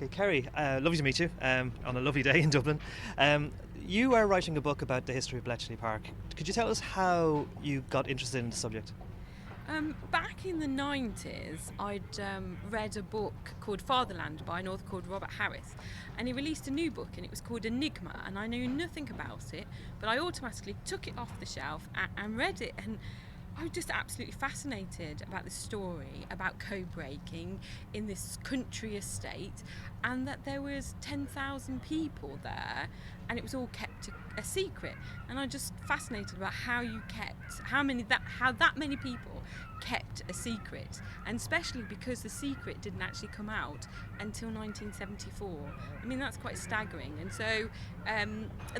Okay, Kerry, lovely to meet you on a lovely day in Dublin. You are writing a book about the history of Bletchley Park. Could you tell us how you got interested in the subject? Back in the 90s, I'd read a book called Fatherland by an author called Robert Harris, and he released a new book and it was called Enigma, and I knew nothing about it, but I automatically took it off the shelf and read it, and I was just absolutely fascinated about this story about code-breaking in this country estate, and that there was 10,000 people there and it was all kept a secret. And I'm just fascinated about how that many people kept a secret, and especially because the secret didn't actually come out until 1974. I mean, that's quite staggering. And so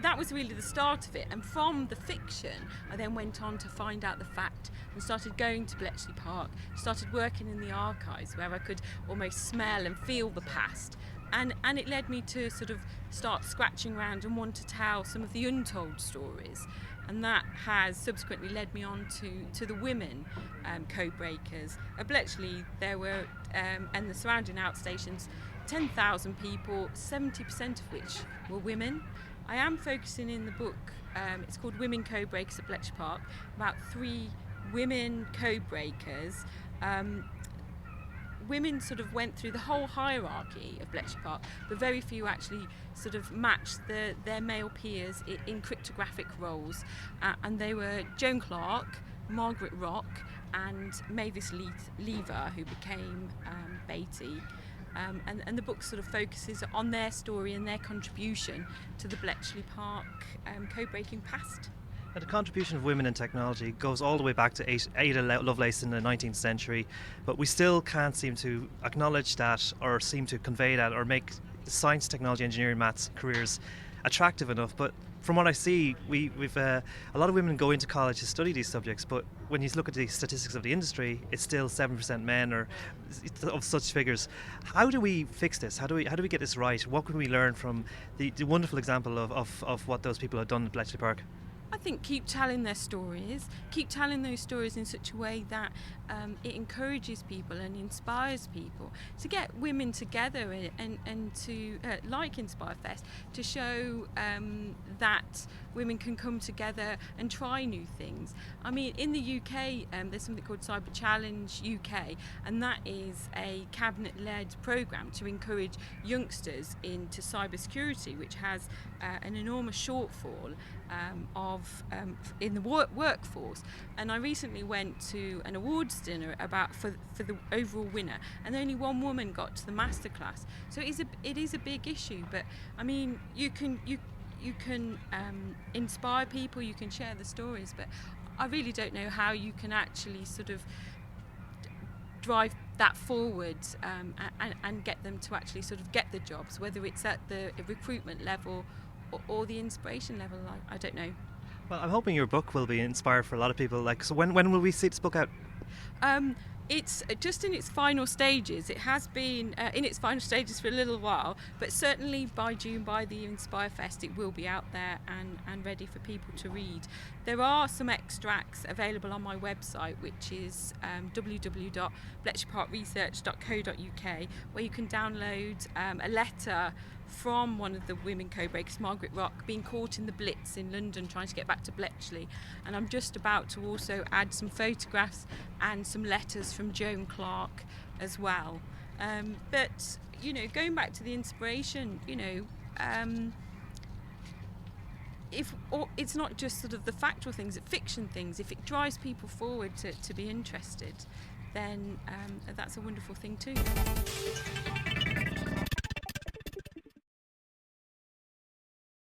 that was really the start of it, and from the fiction I then went on to find out the fact and started going to Bletchley Park, started working in the archives where I could almost smell and feel the past. And it led me to sort of start scratching around and want to tell some of the untold stories. And that has subsequently led me on to the women code breakers. At Bletchley, there were, and the surrounding outstations, 10,000 people, 70% of which were women. I am focusing in the book, it's called Women Code Breakers at Bletchley Park, about 3 women code breakers. Women sort of went through the whole hierarchy of Bletchley Park, but very few actually sort of matched their male peers in cryptographic roles. And they were Joan Clarke, Margaret and Mavis Lever, who became Beatty. And the book sort of focuses on their story and their contribution to the Bletchley Park code-breaking past. Now, the contribution of women in technology goes all the way back to Ada Lovelace in the 19th century, but we still can't seem to acknowledge that or seem to convey that or make science, technology, engineering, maths careers attractive enough. But from what I see, we've a lot of women go into college to study these subjects, but when you look at the statistics of the industry, it's still 7% men or of such figures. How do we fix this? How do we get this right? What can we learn from the wonderful example of what those people have done at Bletchley Park? I think keep telling their stories, keep telling those stories in such a way that it encourages people and inspires people to get women together and to, like Inspirefest, to show that women can come together and try new things. I mean, in the UK, there's something called Cyber Challenge UK, and that is a cabinet-led programme to encourage youngsters into cybersecurity, which has an enormous shortfall in the workforce. And I recently went to an awards dinner for the overall winner, and only one woman got to the masterclass. So it is a big issue. But I mean, you can inspire people, you can share the stories, but I really don't know how you can actually sort of drive that forward and get them to actually sort of get the jobs, whether it's at the recruitment level or the inspiration level. I don't know. Well, I'm hoping your book will be inspired for a lot of people. So when will we see this book out? It's just in its final stages. It has been in its final stages for a little while, but certainly by June, by the Inspirefest, it will be out there and ready for people to read. There are some extracts available on my website, which is www.bletchleyparkresearch.co.uk, where you can download a letter from one of the women code-breakers, Margaret, being caught in the Blitz in London, trying to get back to Bletchley. And I'm just about to also add some photographs and some letters from Joan Clarke as well. But, going back to the inspiration, it's not just sort of the factual things, it's fiction things. If it drives people forward to be interested, then that's a wonderful thing too.